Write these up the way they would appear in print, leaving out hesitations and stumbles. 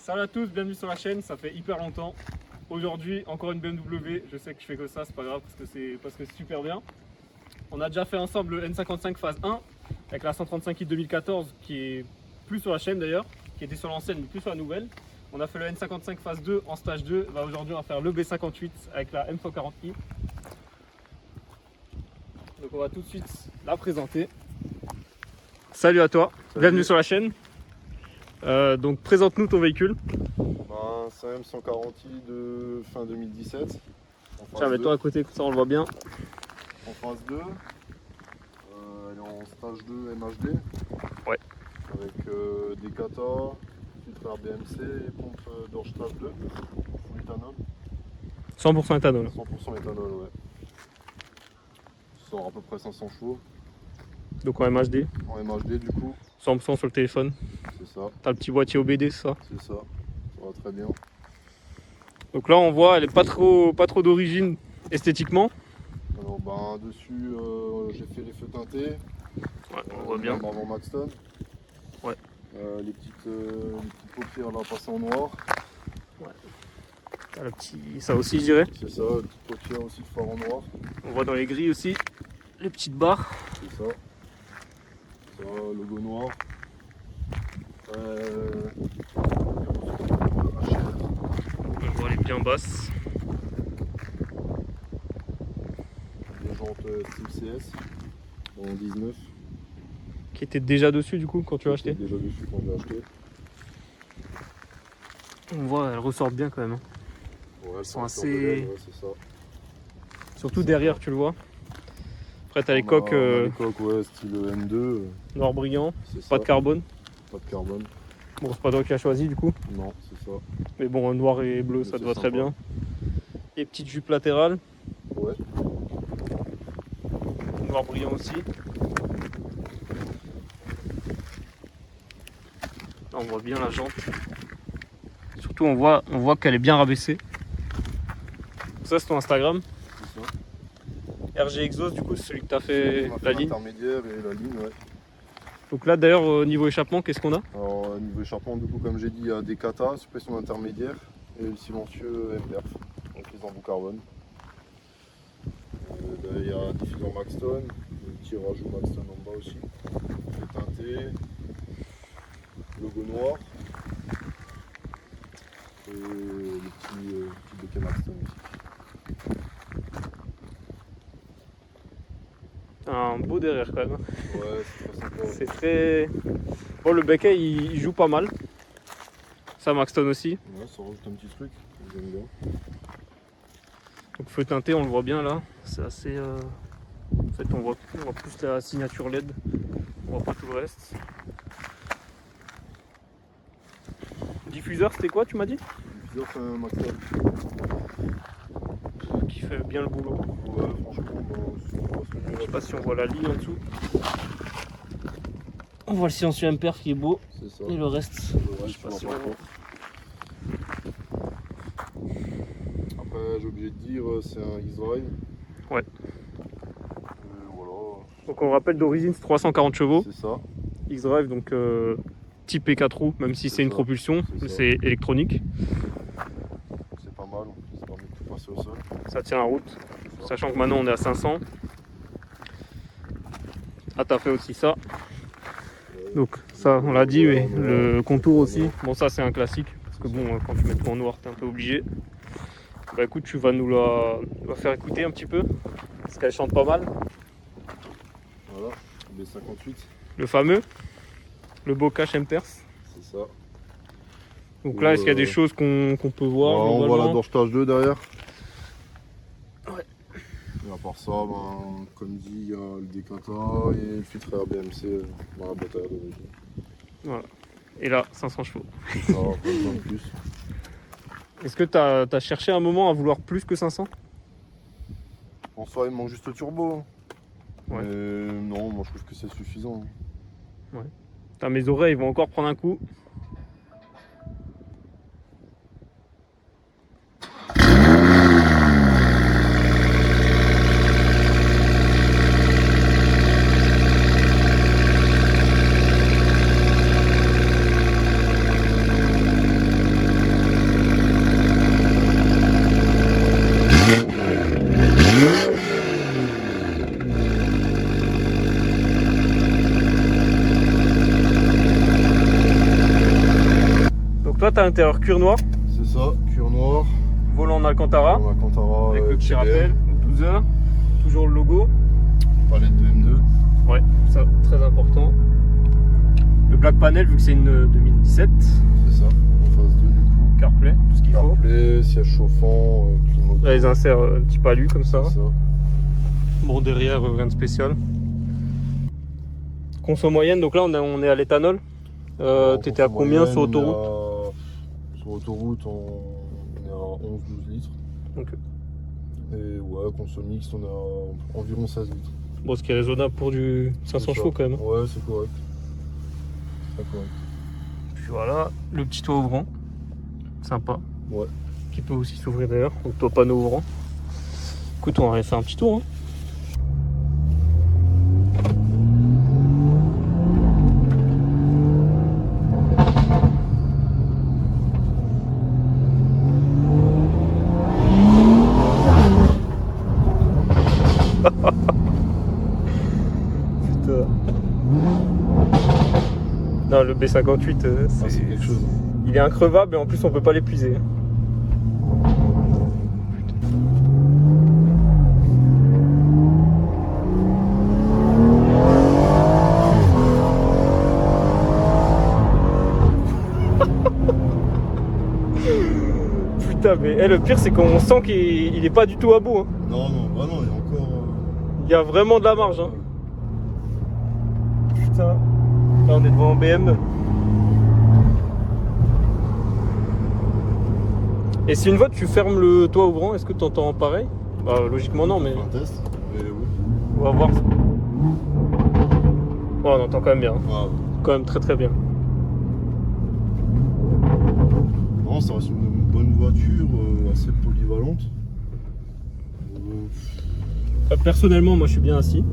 Salut à tous, bienvenue sur la chaîne, ça fait hyper longtemps. Aujourd'hui, encore une BMW, je sais que je fais que ça, c'est pas grave parce que c'est super bien. On a déjà fait ensemble le N55 phase 1 avec la 135i 2014 qui est plus sur la chaîne d'ailleurs, qui était sur l'ancienne mais plus sur la nouvelle. On a fait le N55 phase 2 en stage 2, aujourd'hui on va faire le B58 avec la M140i. Donc on va tout de suite la présenter. Salut à toi, Salut. Bienvenue sur la chaîne. Donc présente-nous ton véhicule. C'est un M140i de fin 2017. Tiens, mets-toi à côté, comme ça on le voit bien. En phase 2. Elle est en stage 2 MHD. Ouais. Avec des kata, filtre RBMC et pompe d'orge stage 2. Full éthanol. 100% éthanol. 100% éthanol, ouais. Ça sort à peu près 500 chevaux. Donc en MHD, En MHD du coup. 100% sur le téléphone. C'est ça. T'as le petit boîtier OBD, c'est ça? C'est ça. Ça va très bien. Donc là on voit, elle est pas trop d'origine esthétiquement. Alors dessus j'ai fait les feux teintés. Ouais, on voit bien. Avant Maxton. Ouais. Les petites paupières là passées en noir. T'as le petit, ça aussi je dirais. C'est ça, les petites paupières aussi de phare en noir. On voit dans les grilles aussi les petites barres. C'est ça. Ça, logo noir. On voit les bien basses. Les jantes Steve CS en 19. Qui étaient déjà dessus du coup quand tu as acheté. Déjà dessus quand j'ai acheté. On voit, elles ressortent bien quand même. Hein. Ouais, elles sont assez- ouais, c'est ça. Surtout derrière, tu le vois. Après t'as les On a- coques on a les coques, ouais, style M2. noir brillant, C'est ça. pas de carbone. Pas de carbone. Bon, c'est pas toi qui as choisi du coup. Non, c'est ça. Mais bon, noir et bleu, Mais ça te c'est va très sympa. bien. Et petite jupe latérale, Ouais. noir brillant aussi. Là, on voit bien la jante. Surtout, on voit qu'elle est bien rabaissée. Ça, c'est ton Instagram. C'est ça. RG Exhaust, du coup, c'est celui que tu as fait On a fait la ligne. l'intermédiaire et la ligne, ouais. Donc là, d'ailleurs, au niveau échappement, qu'est-ce qu'on a? Alors, niveau échappement, du coup, comme j'ai dit, il y a des kata, suppression intermédiaire et le silencieux MPerf, donc les embouts carbone. Il y a un diffuseur Maxton, le petit rajout Maxton en bas aussi, le teinté, logo noir et le petit bokeh Maxton aussi. Un beau derrière quand même. Ouais, c'est très sympa. C'est très... Bon, le becquet, il joue pas mal. Ça, Maxton aussi. Ouais, ça rajoute un petit truc, j'aime bien. Donc feu teinté, on le voit bien là. C'est assez... En fait, on voit plus la signature LED. On voit pas tout le reste. Diffuseur, c'était quoi, tu m'as dit? Le diffuseur, c'est un Maxton. Qui fait bien le boulot. Ouais, franchement, Je sais pas si on voit la ligne en dessous. On voit le silencieux MPerf qui est beau. c'est ça. Et le reste, Le je sais pas reste, si tu on vois voit. pas. Après, j'ai oublié de dire, c'est un X-Drive. Ouais. Voilà, Donc on rappelle d'origine, c'est 340 chevaux. c'est ça. X-Drive, donc type 4 roues, même si C'est c'est une ça. propulsion, C'est ça. c'est électronique. C'est pas mal, ça permet de tout passer au sol. Ça tient la route. C'est ça. Sachant que maintenant on est à 500. Ah, t'as fait aussi ça. Donc ça, on l'a dit, mais le contour aussi. Bon, ça c'est un classique. Parce que bon, quand tu mets tout en noir, t'es un peu obligé. Bah écoute, tu vas nous la faire écouter un petit peu. Parce qu'elle chante pas mal. Voilà, B58, Le fameux, le Bocage MPerf. c'est ça. Donc là, est-ce qu'il y a des choses qu'on peut voir Voilà, on voit la globalement? Dorge Stage 2 derrière. Ouais. Et à part ça, comme dit, il y a le décata et le filtre RBMC dans la boîte à air d'origine. Voilà. Et là, 500 chevaux. Ça va, pas besoin de plus. Est-ce que tu as cherché un moment à vouloir plus que 500? En soi, il manque juste le turbo. Ouais. Mais non, moi je trouve que c'est suffisant. Putain, mes oreilles vont encore prendre un coup. là, tu as l'intérieur cuir noir. C'est ça, cuir noir. Volant en Alcantara. On a Alcantara Avec le petit TBM. rappel, 12 heures. Toujours le logo. Palette de M2. Ouais, ça, très important. Le black panel, vu que c'est une 2017. C'est ça, en phase 2 du coup. CarPlay, tout ce qu'il faut. CarPlay, siège chauffant, clim auto. Là, les inserts un petit palu comme ça. C'est ça. Bon, derrière, rien de spécial. Conso moyenne, donc là, on est à l'éthanol. T'étais à combien sur autoroute? Sur autoroute, on est à 11-12 litres. Ok. Et ouais, conso mixte, on est à environ 16 litres. Bon, ce qui est raisonnable pour du 500 chevaux quand même. Ouais, c'est correct. C'est correct. Puis voilà, le petit toit ouvrant. Sympa. Ouais. Qui peut aussi s'ouvrir d'ailleurs. Donc, toit panneau ouvrant. Écoute, on va aller faire un petit tour. Hein. Putain. Non, le B58, C'est quelque chose. il est increvable et en plus on peut pas l'épuiser. Putain, mais le pire c'est qu'on sent qu'il est pas du tout à bout. Hein. Non, non, bah non, il y a encore. Il y a vraiment de la marge. Hein. Putain. Là on est devant un BM. Et si une fois tu fermes le toit ouvrant, est-ce que tu entends pareil? Bah logiquement non, mais Un test, mais oui. on va voir. Oh, on entend quand même bien. Hein. Ah, Quand même très très bien. non, ça reste une bonne voiture, assez polyvalente. Personnellement, moi je suis bien assis.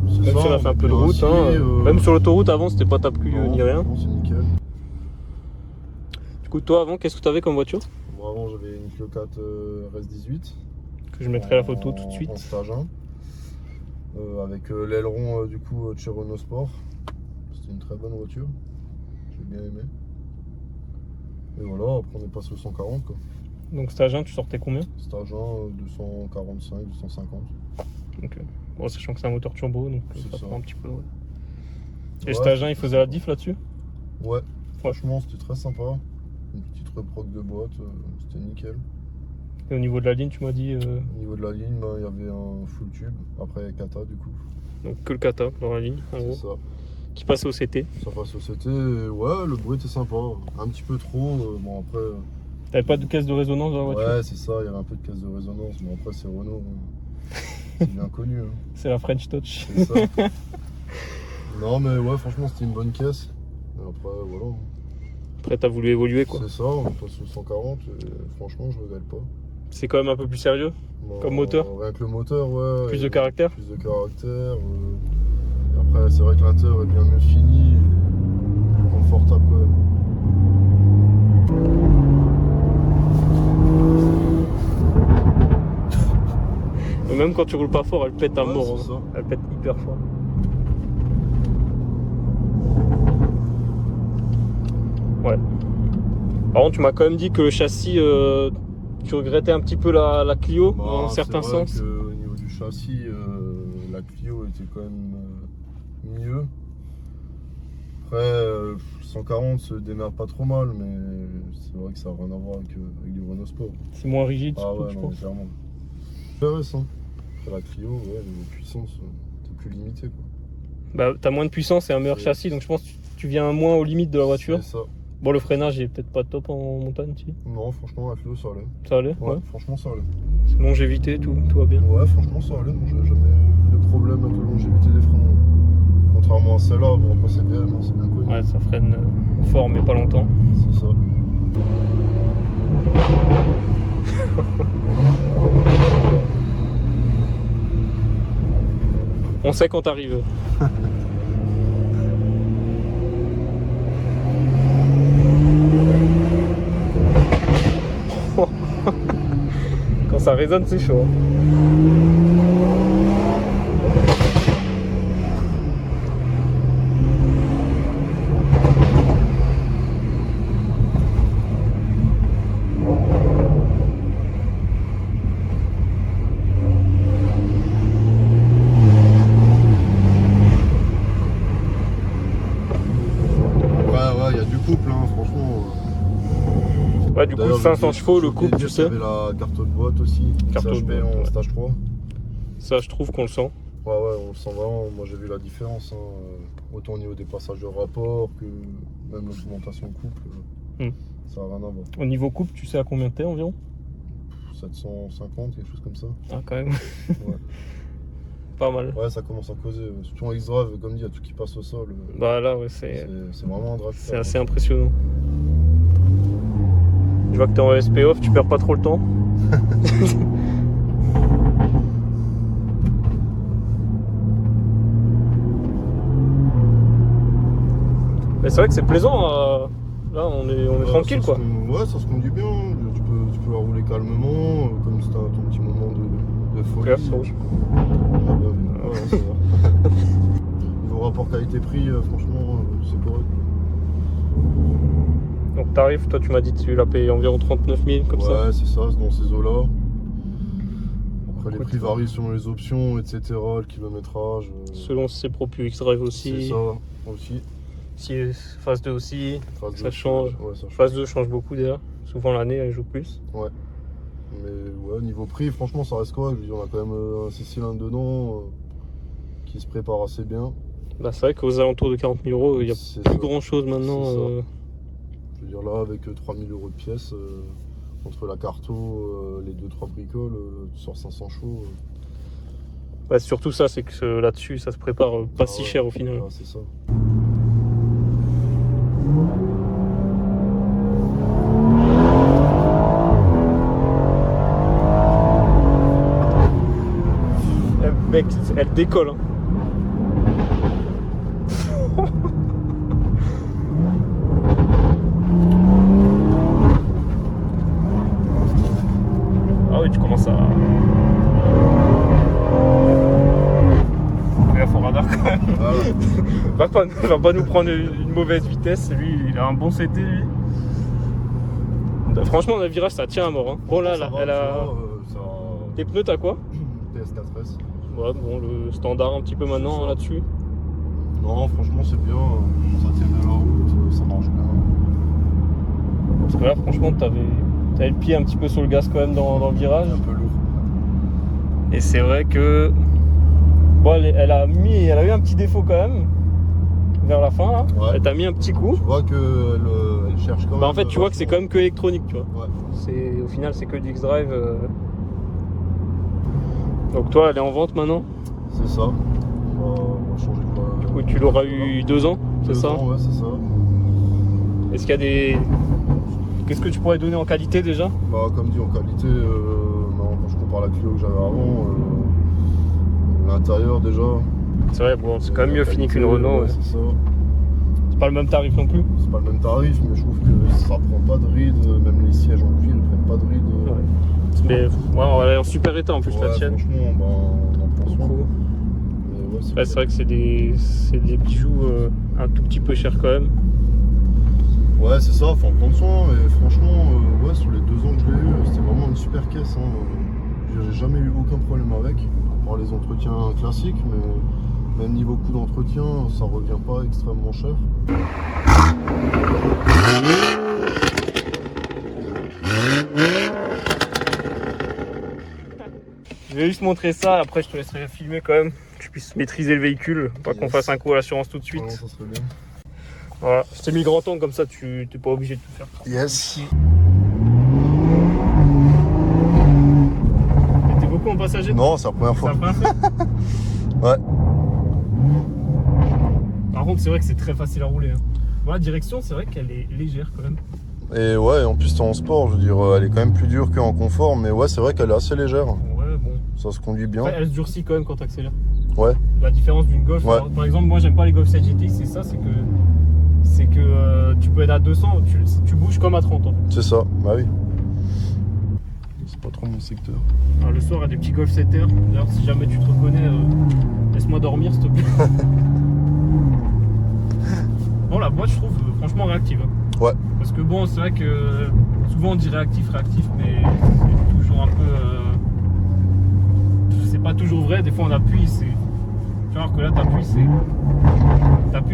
C'est Même ça, si on a fait un peu de bien route. assis, Hein. Même sur l'autoroute avant, c'était pas tape-cul non, ni rien. franchement, c'est nickel. Du coup, toi avant, qu'est-ce que tu avais comme voiture? Bon, avant, j'avais une Clio 4 RS18. Que je mettrai la photo tout de suite. En stage 1. Avec l'aileron du coup de chez Renault Sport. C'était une très bonne voiture. J'ai bien aimé. Et voilà, après on est passé au 140 quoi. Donc stage 1, tu sortais combien? Stage 1, 245, 250. Donc, bon, sachant que c'est un moteur turbo, donc C'est ça ça. prend un petit peu. Ouais. Et Ouais, stage 1, il faisait la diff là-dessus? Ouais, franchement c'était très sympa. Une petite reproque de boîte, c'était nickel. Et au niveau de la ligne, tu m'as dit. Au niveau de la ligne, ben, il y avait un full tube, après kata du coup. Donc que le kata dans la ligne, en C'est gros. ça. Qui passe au CT. Ça passe au CT, et ouais, le bruit était sympa. Un petit peu trop, bon après. T'avais pas de caisse de résonance dans la voiture? Ouais, c'est ça, il y avait un peu de caisse de résonance, mais après c'est Renault. Hein. C'est bien connu. Hein. C'est la French Touch. C'est ça. Non, mais ouais, franchement, c'était une bonne caisse. Et après, voilà. Après, t'as voulu évoluer quoi. C'est ça, on est passé au 140, et franchement, je regrette pas. C'est quand même un peu plus sérieux. Bon, Comme moteur. Rien que le moteur, ouais. Plus et de caractère. Plus de caractère. Et après, c'est vrai que l'intérieur est bien mieux fini, et plus confortable quand même. Et même quand tu roules pas fort, elle pète à Ouais, mort. c'est Hein. ça. Elle pète hyper fort. Ouais. Par contre, tu m'as quand même dit que le châssis, tu regrettais un petit peu la Clio Bah, dans certains c'est vrai sens. que, au niveau du châssis, la Clio était quand même mieux. Après, 140 se démarre pas trop mal, mais c'est vrai que ça n'a rien à voir avec du Renault Sport. C'est moins rigide, Ah surtout, ouais, je non, pense. mais clairement. Intéressant. Après la Clio, ouais, niveau puissance, t'es plus limité quoi. Bah, t'as moins de puissance et un meilleur C'est- châssis, donc je pense que tu viens moins aux limites de la voiture. C'est ça. Bon, le freinage est peut-être pas top en montagne, si. Non, franchement, la Clio, ça allait. Ça allait? Ouais, Ouais. franchement, ça allait. C'est longévité, tout va bien. Ouais, franchement, ça allait. Moi, j'avais jamais eu de problème avec la longévité des freins. Contrairement à celle-là, bon, après, c'est bien, hein, c'est bien connu. Ouais, ça freine fort, mais pas longtemps. C'est ça. On sait quand t'arrives. Quand ça résonne, c'est chaud. Ouais, du coup, D'ailleurs, 500 chevaux, le j'ai oublié couple, de tu dire qu'il y sais. avait la carte de boîte aussi, Carte de CHP boîte, en ouais. stage 3. Ça, je trouve qu'on le sent. Ouais, on le sent vraiment. Moi, j'ai vu la différence. Autant au niveau des passages de rapport que même l'augmentation couple. Ça n'a rien à voir. Au niveau couple, tu sais à combien t'es environ? 750, quelque chose comme ça. Ah, quand même. Ouais. Pas mal. Ouais, ça commence à causer. Surtout en X-Drive, comme dit, il y a tout qui passe au sol. Bah là, ouais, c'est vraiment un drive. c'est assez impressionnant. Je vois que t'es en SP off, tu perds pas trop le temps. Mais c'est vrai que c'est plaisant. Là, on est tranquille, quoi. Ouais, ça se conduit bien. Tu peux la rouler calmement, comme si t'as ton petit moment de folie. Claire, c'est rouge. Ah, bien vu. Ouais, ça va. Niveau rapport qualité-prix, franchement, c'est correct. Donc tarif, toi tu m'as dit que tu l'as payé environ 39 000 comme ça. Ouais, c'est ça, c'est dans ces eaux-là. Après, les Écoute, prix varient selon les options, etc., le kilométrage. Selon si c'est Pro Plus X-Drive aussi. C'est ça, aussi. Si phase 2 aussi, Phase ça 2, change. Ouais, ça change. Phase 2 change beaucoup d'ailleurs. Souvent l'année elle joue plus. Ouais. Mais ouais, niveau prix, franchement, ça reste correct. Je veux dire, on a quand même un 6 cylindres dedans qui se prépare assez bien. Bah, c'est vrai qu'aux alentours de 40 000 euros, il n'y a plus grand chose maintenant. Je veux dire, là, avec 3 000 euros de pièces, entre la carto, les 2-3 bricoles, tu sors 500 chevaux. Ouais, surtout ça, c'est que là-dessus, ça se prépare pas si cher au final. Ouais, c'est ça. Mec, elle décolle. Hein. Ah oui, tu commences à... Fais gaffe au radar quand même. Ah ouais. va pas nous prendre une mauvaise vitesse. Lui, il a un bon CT, lui. Franchement, dans le virage, ça tient à mort. Hein. Bon, là, elle a... Tes pneus, t'as quoi? TS4S. Ouais, bon, le standard un petit peu maintenant là-dessus. Non, franchement, c'est bien. Ça tient de la route, ça marche bien. Parce que là, franchement, t'avais le pied un petit peu sur le gaz quand même dans le virage. Un peu lourd. Et c'est vrai que... Bon, elle a eu un petit défaut quand même. Vers la fin, là. Ouais. Elle t'a mis un petit coup. Tu vois qu'elle cherche quand même. Bah, en fait, tu vois que c'est quand même que électronique, tu vois. Ouais. Au final, c'est que du X-Drive. Donc toi, elle est en vente maintenant. C'est ça. On va changer de voie. Du coup, tu l'auras eu 2 ans, c'est ça? Ouais, c'est ça. Est-ce qu'il y a des... Qu'est-ce que tu pourrais donner en qualité déjà? Bah, comme dit, en qualité, quand je compare la Clio que j'avais avant, l'intérieur déjà. C'est vrai, bon, c'est quand même mieux fini qu'une Renault. Ouais, c'est ça. C'est pas le même tarif non plus. C'est pas le même tarif, mais je trouve que ça prend pas de rides, même les sièges en cuir, ils prennent pas de rides. Ouais. Mais ouais, elle est en super état en plus, la tienne. Franchement, bah, on en prend soin. Ouais, c'est vrai que c'est des bijoux un tout petit peu chers quand même. Ouais, c'est ça, faut en prendre soin. Et franchement, ouais, sur les 2 ans que je l'ai eu, c'était vraiment une super caisse. Hein. J'ai jamais eu aucun problème avec, à part les entretiens classiques, mais même niveau coût d'entretien, ça revient pas extrêmement cher. Je vais juste montrer ça, après je te laisserai filmer quand même, que tu puisses maîtriser le véhicule, pas qu'on fasse un coup à l'assurance tout de suite. Ouais, ça serait bien. Voilà, je t'ai mis grand angle comme ça, tu n'es pas obligé de tout faire. Yes. T'es beaucoup en passager? Non, c'est la première C'est fois. la première fois? Ouais. Par contre, c'est vrai que c'est très facile à rouler. Hein. Bon, la direction, c'est vrai qu'elle est légère quand même. Et ouais, en plus c'est en sport, je veux dire, elle est quand même plus dure qu'en confort, mais ouais, c'est vrai qu'elle est assez légère. Ouais, bon. Ça se conduit bien. Après, elle se durcit quand même quand tu accélères. Ouais. La différence d'une Golf, Ouais. alors, par exemple, moi j'aime pas les Golf 7 GTI, c'est ça, c'est que tu peux être à 200, tu bouges comme à 30 ans. C'est ça, bah oui. C'est pas trop mon secteur. Alors, le soir, il y a des petits Golf 7R. D'ailleurs, si jamais tu te reconnais, laisse-moi dormir s'il te plaît. Bon, la boîte, je trouve franchement réactive. Ouais. Parce que bon, c'est vrai que souvent on dit réactif, mais c'est toujours un peu. C'est pas toujours vrai. Des fois, on appuie, c'est. Tu vois, alors que là, t'appuies,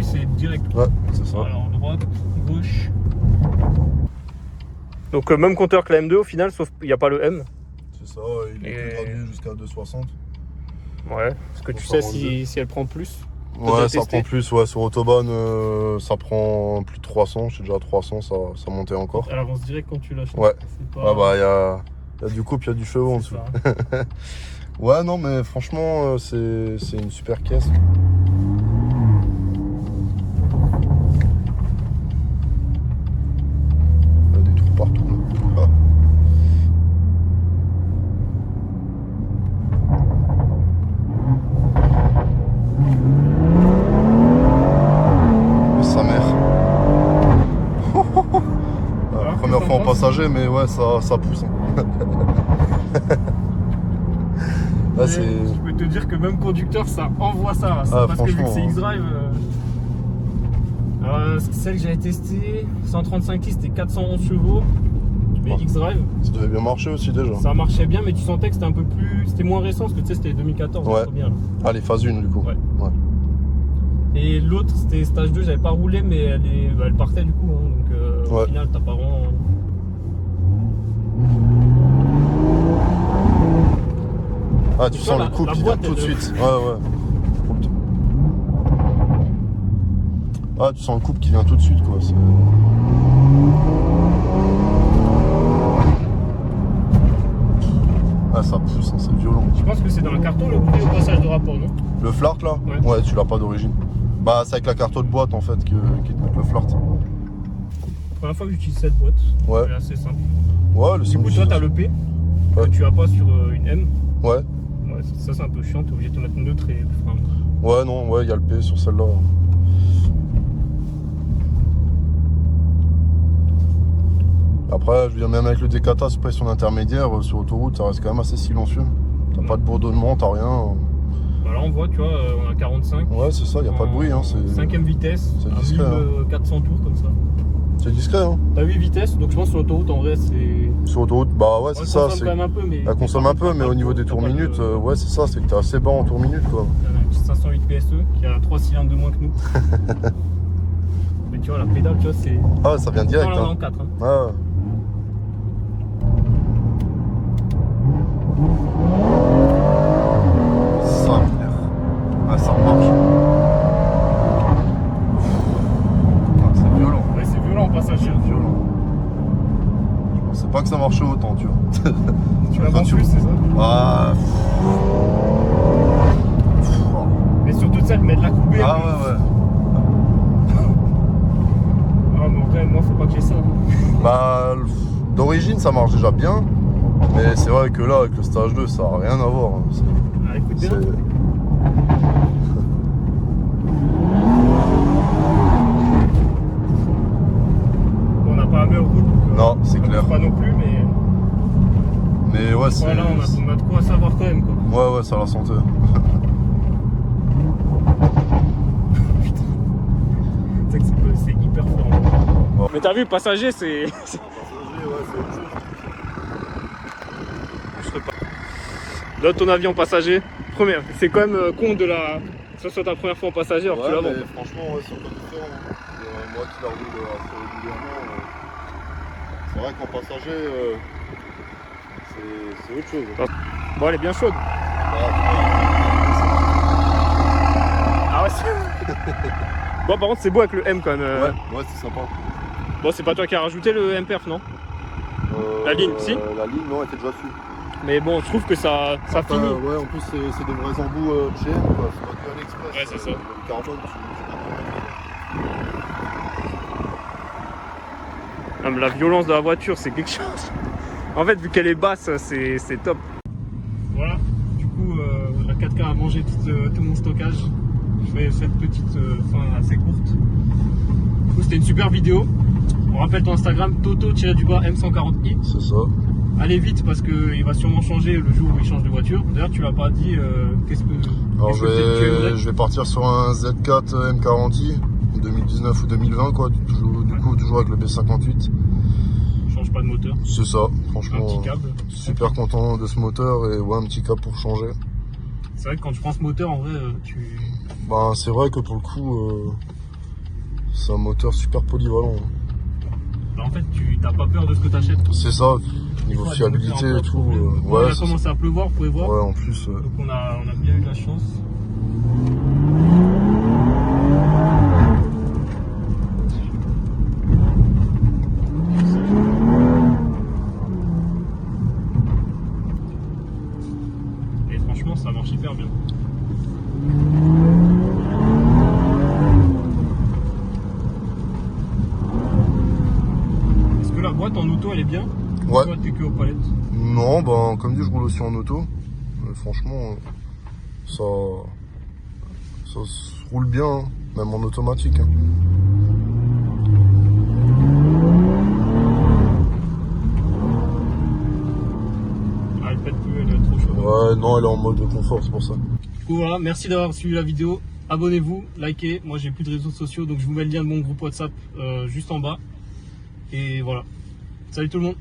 c'est direct. Ouais, c'est ça. Alors, droite, gauche. Donc même compteur que la M2 au final, sauf il n'y a pas le M. C'est ça, il est gradué jusqu'à 2,60. Ouais, est-ce que tu sais si elle prend plus? Ouais, ça prend plus. Ouais, sur Autobahn, ça prend plus de 300. Je suis déjà à 300, ça montait encore. Elle avance direct quand tu lâches. Ouais. Pas... Ah bah, il y a du couple, il y a du chevaux en dessous. Ouais, non, mais franchement, c'est une super caisse. Il y a des trous partout. Là. Ah. Sa mère. Première fois en passager, mais ouais, ça pousse. Là, je peux te dire que même conducteur, ça envoie ça. Parce que vu que c'est X-Drive. Celle que j'avais testée, 135 litres, c'était 411 chevaux. Mais X-Drive. Ça devait bien marcher aussi déjà. Ça marchait bien, mais tu sentais que c'était un peu plus. C'était moins récent, parce que tu sais, c'était 2014. Ouais. Bien, là. Ah, les phases 1 du coup. Ouais. Ouais. Et l'autre, c'était stage 2, j'avais pas roulé, mais elle partait du coup. Hein, donc au final, t'as pas vraiment. Ah, tu sens le couple qui vient tout de suite. Ouais. Ah, tu sens le couple qui vient tout de suite, quoi. Ah, ça pousse, hein, c'est violent. Je pense que c'est dans le carton le bruit au passage de rapport, non? Le flirt là? Ouais, tu l'as pas d'origine. Bah, c'est avec la carte de boîte en fait qui te met le flirt. Première fois que j'utilise cette boîte. Ouais. C'est assez simple. Ouais, du coup, toi, t'as le P que tu as pas sur une M. Ouais. Ouais, ça, c'est un peu chiant, t'es obligé de te mettre une neutre et le frein. Ouais, non, ouais, il y a le P sur celle-là. Après, je veux dire, même avec le Decata sous pression intermédiaire, sur autoroute, ça reste quand même assez silencieux. T'as pas de bourdonnement, t'as rien. Bah là, on voit, tu vois, on a 45. Ouais, c'est ça, il n'y a pas de bruit. Hein, 5ème vitesse, c'est discret. 1400 tours comme ça. C'est discret, hein. T'as 8 vitesses, donc je pense sur l'autoroute, en vrai, c'est. Sur l'autoroute, bah ouais, c'est ça. Elle consomme quand même un peu, mais. Elle consomme un peu, mais au niveau des tours minutes, ouais, c'est ça, c'est que t'es assez bas en tours minutes, quoi. Il y a un 508 PSE qui a 3 cylindres de moins que nous. Mais tu vois, la pédale, tu vois, c'est. Ah, ça vient direct. Non, là, on est en 4. Hein. Ah. Ça, ah, ça marche. Ah, c'est violent. Ouais, c'est violent en passage. C'est violent. Je pensais pas que ça marchait autant, tu vois. Tu l'as plus, c'est ça? Ah. Mais surtout celle, mais de la couper. Ah ouais. Ah, mais en vrai, moi, faut pas que j'ai ça. Bah, d'origine, ça marche déjà bien. Mais c'est vrai que là, avec le stage 2, ça n'a rien à voir. Ah, écoute bien. On n'a pas la même route. Non, c'est clair. Pas non plus, mais. Mais ouais, c'est. Voilà, on a de quoi savoir quand même, quoi. Ouais, ça la sentait. Putain. C'est hyper fort. Bon. Mais t'as vu, passager, c'est. Là, ton avion passager, première, c'est quand même con de la. Que ce soit ta première fois en passager alors que tu l'as. Franchement, ouais, c'est encore différent. Moi qui la roule assez régulièrement, c'est vrai qu'en passager, c'est autre chose. Bon, elle est bien chaude. Ah ouais, bon, par contre, c'est beau avec le M quand même. Ouais, c'est sympa. Bon, c'est pas toi qui as rajouté le M-Perf, non? La ligne, si? La ligne, non, elle était déjà dessus. Mais bon, je trouve que ça finit. Ouais, en plus, c'est des vrais embouts chez M, quoi. C'est pas du AliExpress. Ouais, c'est ça. Le carbone, Non, mais la violence de la voiture, c'est quelque chose. En fait, vu qu'elle est basse, c'est top. Voilà, du coup, la 4K a mangé tout mon stockage. Je fais cette petite fin assez courte. Du coup, c'était une super vidéo. On rappelle ton Instagram, Toto-M140i. C'est ça. Allez vite parce qu'il va sûrement changer le jour où il change de voiture. D'ailleurs, tu l'as pas dit, qu'est-ce que. Alors, je vais partir sur un Z4 M40i 2019 ou 2020, quoi. Du coup, toujours avec le B58. Change pas de moteur. C'est ça, franchement. Un petit câble. Super content de ce moteur et ouais, un petit câble pour changer. C'est vrai que quand tu prends ce moteur, en vrai, Ben, c'est vrai que pour le coup, c'est un moteur super polyvalent. Là, en fait, tu n'as pas peur de ce que tu achètes. C'est ça, niveau fois, fiabilité et tout. Il Ouais, a commencé à pleuvoir, vous pouvez voir. ouais, en plus. Donc on a bien eu de la chance. Et franchement, ça marche hyper bien. Est-ce que la boîte en auto elle est bien? Ouais. Toi, t'es que aux palettes. Non, ben, comme dit, je roule aussi en auto. Franchement, ça se roule bien, hein, même en automatique. Hein. Ah, elle pète plus, elle est trop chaude. Ouais, non, elle est en mode confort, c'est pour ça. Du coup, voilà, merci d'avoir suivi la vidéo. Abonnez-vous, likez. Moi, j'ai plus de réseaux sociaux, donc je vous mets le lien de mon groupe WhatsApp juste en bas. Et voilà. Salut tout le monde.